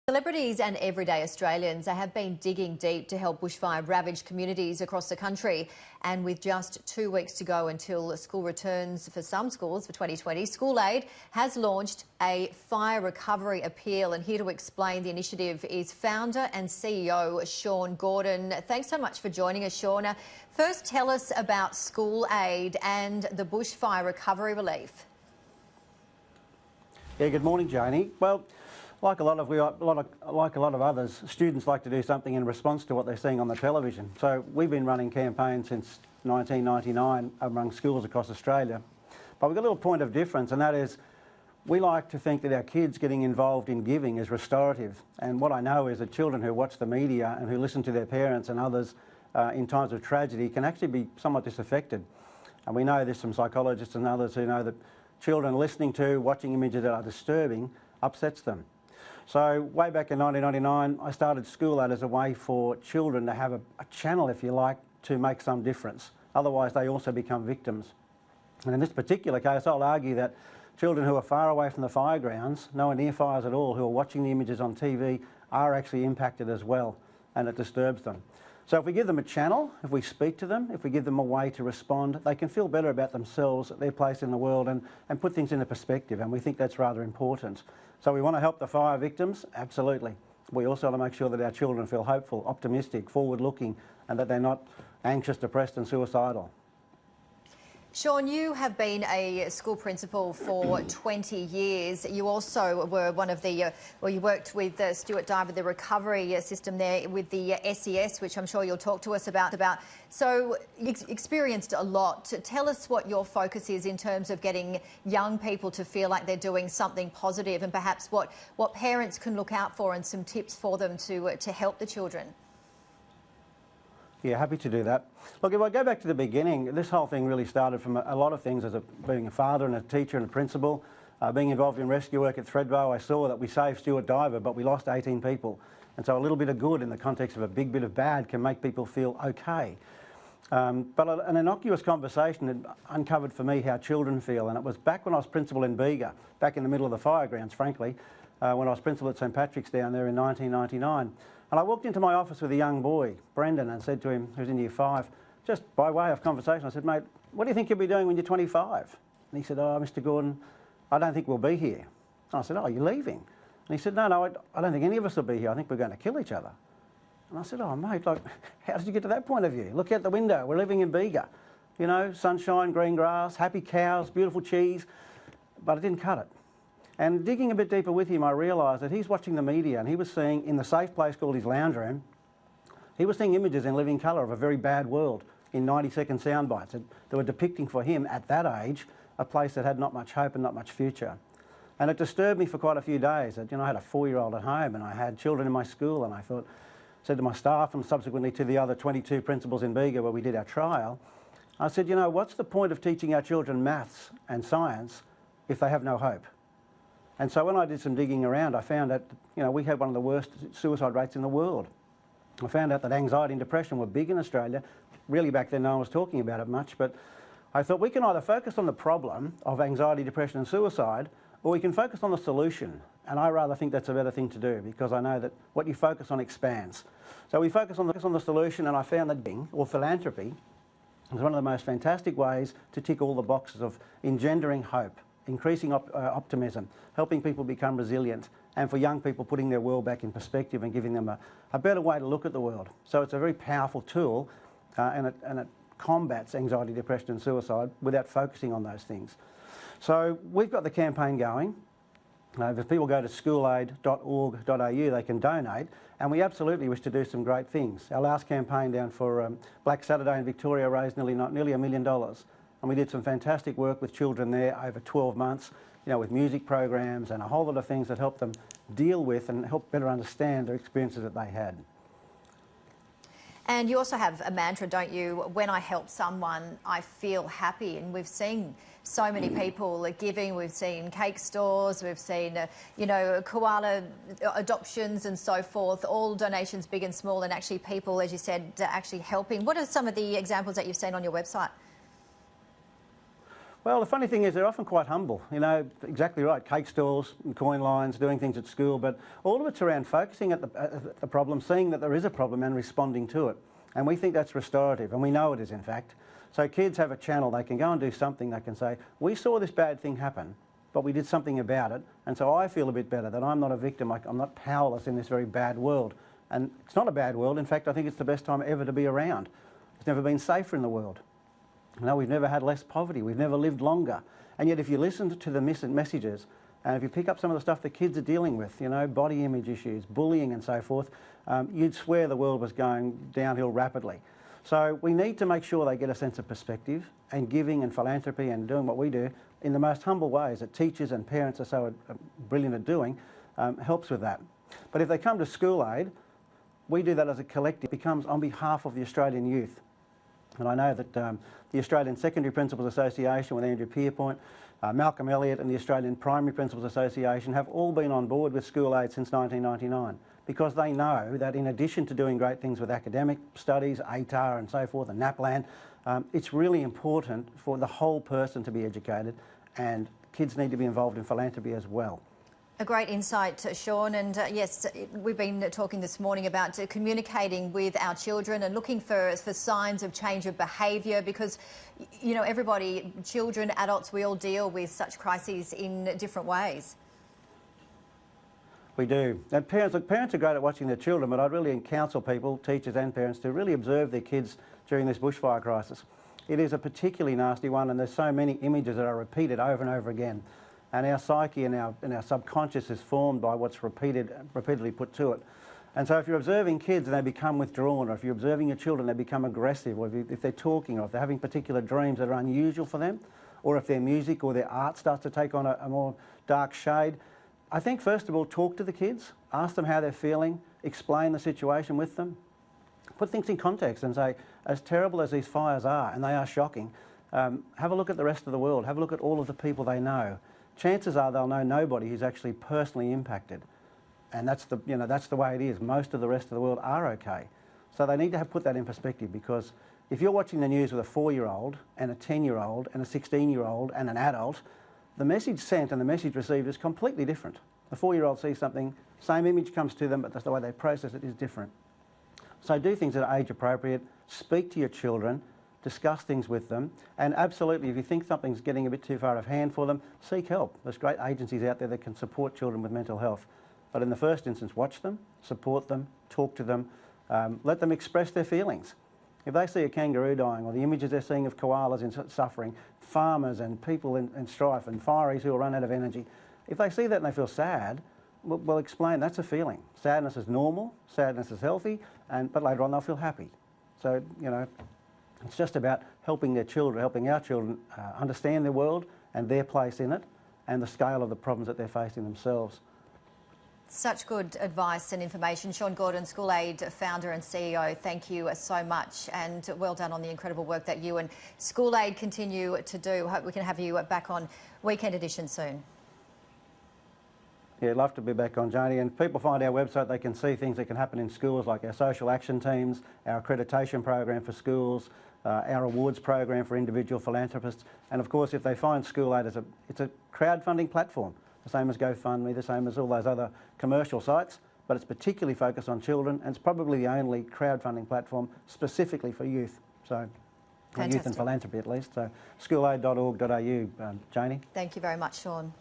Celebrities and everyday Australians have been digging deep to help bushfire-ravaged communities across the country. And with just 2 weeks to go until school returns for some schools for 2020, SchoolAid has launched a fire recovery appeal. And here to explain the initiative is founder and CEO Sean Gordon. Thanks so much for joining us, Sean. First, tell us about SchoolAid and the bushfire recovery relief. Yeah, good morning, Janie. Well, like a lot of others, students like to do something in response to what they're seeing on the television. So we've been running campaigns since 1999 among schools across Australia. But we've got a little point of difference, and that is we like to think that our kids getting involved in giving is restorative. And what I know is that children who watch the media and who listen to their parents and others in times of tragedy can actually be somewhat disaffected. And we know this from psychologists and others who know that children listening to, watching images that are disturbing upsets them. So way back in 1999, I started SchoolAid as a way for children to have a channel, if you like, to make some difference. Otherwise, they also become victims. And in this particular case, I'll argue that children who are far away from the fire grounds, nowhere near fires at all, who are watching the images on TV, are actually impacted as well, and it disturbs them. So if we give them a channel, if we speak to them, if we give them a way to respond, they can feel better about themselves, their place in the world, and put things into perspective, and we think that's rather important. So we want to help the fire victims, absolutely. We also want to make sure that our children feel hopeful, optimistic, forward-looking, and that they're not anxious, depressed and suicidal. Sean, you have been a school principal for 20 years. You also were one of the, you worked with Stuart Diver, the recovery system there with the SES, which I'm sure you'll talk to us about. So you experienced a lot. Tell us what your focus is in terms of getting young people to feel like they're doing something positive, and perhaps what parents can look out for and some tips for them to help the children. Yeah, happy to do that. Look, if I go back to the beginning, this whole thing really started from a lot of things as being a father and a teacher and a principal. Being involved in rescue work at Thredbo, I saw that we saved Stuart Diver, but we lost 18 people. And so a little bit of good in the context of a big bit of bad can make people feel okay. But an innocuous conversation had uncovered for me how children feel, and it was back when I was principal in Bega, back in the middle of the fire grounds, frankly, when I was principal at St Patrick's down there in 1999. And I walked into my office with a young boy, Brendan, and said to him, who's in year 5, just by way of conversation, I said, mate, what do you think you'll be doing when you're 25? And he said, oh, Mr Gordon, I don't think we'll be here. And I said, oh, you're leaving? And he said, no, I don't think any of us will be here. I think we're going to kill each other. And I said, oh, mate, like, how did you get to that point of view? Look out the window. We're living in Bega. You know, sunshine, green grass, happy cows, beautiful cheese. But it didn't cut it. And digging a bit deeper with him, I realised that he's watching the media and he was seeing, in the safe place called his lounge room, he was seeing images in living colour of a very bad world in 90-second sound bites that were depicting for him, at that age, a place that had not much hope and not much future. And it disturbed me for quite a few days. That, I had a 4-year-old at home and I had children in my school, and I said to my staff and subsequently to the other 22 principals in Bega where we did our trial, I said, what's the point of teaching our children maths and science if they have no hope? And so when I did some digging around, I found that, we had one of the worst suicide rates in the world. I found out that anxiety and depression were big in Australia. Really back then no one was talking about it much, but I thought we can either focus on the problem of anxiety, depression and suicide, or we can focus on the solution. And I rather think that's a better thing to do, because I know that what you focus on expands. So we focus on the solution, and I found that giving, or philanthropy, is one of the most fantastic ways to tick all the boxes of engendering hope, increasing optimism, helping people become resilient, and for young people putting their world back in perspective and giving them a better way to look at the world. So it's a very powerful tool, and it combats anxiety, depression and suicide without focusing on those things. So we've got the campaign going. If people go to schoolaid.org.au, they can donate, and we absolutely wish to do some great things. Our last campaign down for Black Saturday in Victoria raised nearly $1 million. And we did some fantastic work with children there over 12 months, with music programs and a whole lot of things that helped them deal with and help better understand their experiences that they had. And you also have a mantra, don't you? When I help someone, I feel happy. And we've seen so many people giving. We've seen cake stores, we've seen, koala adoptions and so forth, all donations big and small, and actually people, as you said, actually helping. What are some of the examples that you've seen on your website? Well, the funny thing is they're often quite humble. You know, exactly right, cake stalls, coin lines, doing things at school, but all of it's around focusing at the problem, seeing that there is a problem and responding to it. And we think that's restorative, and we know it is, in fact. So kids have a channel, they can go and do something, they can say, we saw this bad thing happen, but we did something about it, and so I feel a bit better, that I'm not a victim, I'm not powerless in this very bad world. And it's not a bad world, in fact, I think it's the best time ever to be around. It's never been safer in the world. No, we've never had less poverty, we've never lived longer. And yet if you listen to the messages, and if you pick up some of the stuff the kids are dealing with, you know, body image issues, bullying and so forth, you'd swear the world was going downhill rapidly. So we need to make sure they get a sense of perspective, and giving and philanthropy and doing what we do in the most humble ways that teachers and parents are so brilliant at doing, helps with that. But if they come to SchoolAid, we do that as a collective. It becomes on behalf of the Australian youth. And I know that the Australian Secondary Principals Association with Andrew Pierpoint, Malcolm Elliott and the Australian Primary Principals Association have all been on board with SchoolAid since 1999, because they know that in addition to doing great things with academic studies, ATAR and so forth, and NAPLAN, it's really important for the whole person to be educated, and kids need to be involved in philanthropy as well. A great insight, Sean, and yes, we've been talking this morning about communicating with our children and looking for signs of change of behaviour, because, you know, everybody, children, adults, we all deal with such crises in different ways. We do. And parents are great at watching their children, but I'd really counsel people, teachers and parents, to really observe their kids during this bushfire crisis. It is a particularly nasty one, and there's so many images that are repeated over and over again. And our psyche and our subconscious is formed by what's repeatedly put to it. And so if you're observing kids and they become withdrawn, or if you're observing your children they become aggressive, or if they're talking, or if they're having particular dreams that are unusual for them, or if their music or their art starts to take on a more dark shade, I think first of all talk to the kids, ask them how they're feeling, explain the situation with them, put things in context and say, as terrible as these fires are, and they are shocking, have a look at the rest of the world, have a look at all of the people they know. Chances are they'll know nobody who's actually personally impacted, and that's the way it is. Most of the rest of the world are okay, so they need to put that in perspective, because if you're watching the news with a 4-year-old and a 10-year-old and a 16-year-old and an adult, the message sent and the message received is completely different. The 4-year-old sees something, same image comes to them, but that's the way they process it is different. So do things that are age appropriate, speak to your children, discuss things with them, and absolutely, if you think something's getting a bit too far of hand for them, seek help. There's great agencies out there that can support children with mental health. But in the first instance, watch them, support them, talk to them, let them express their feelings. If they see a kangaroo dying, or the images they're seeing of koalas in suffering, farmers and people in strife, and fireys who will run out of energy, if they see that and they feel sad, we'll explain that's a feeling. Sadness is normal, sadness is healthy, but later on they'll feel happy. So, you know, it's just about helping their children, helping our children understand their world and their place in it, and the scale of the problems that they're facing themselves. Such good advice and information. Sean Gordon, SchoolAid founder and CEO, thank you so much, and well done on the incredible work that you and SchoolAid continue to do. Hope we can have you back on Weekend Edition soon. Yeah, I'd love to be back on, Janie. And if people find our website, they can see things that can happen in schools, like our social action teams, our accreditation program for schools, our awards program for individual philanthropists. And of course, if they find SchoolAid, it's a crowdfunding platform, the same as GoFundMe, the same as all those other commercial sites, but it's particularly focused on children, and it's probably the only crowdfunding platform specifically for youth. So, youth and philanthropy at least. So, schoolaid.org.au, Janie. Thank you very much, Sean.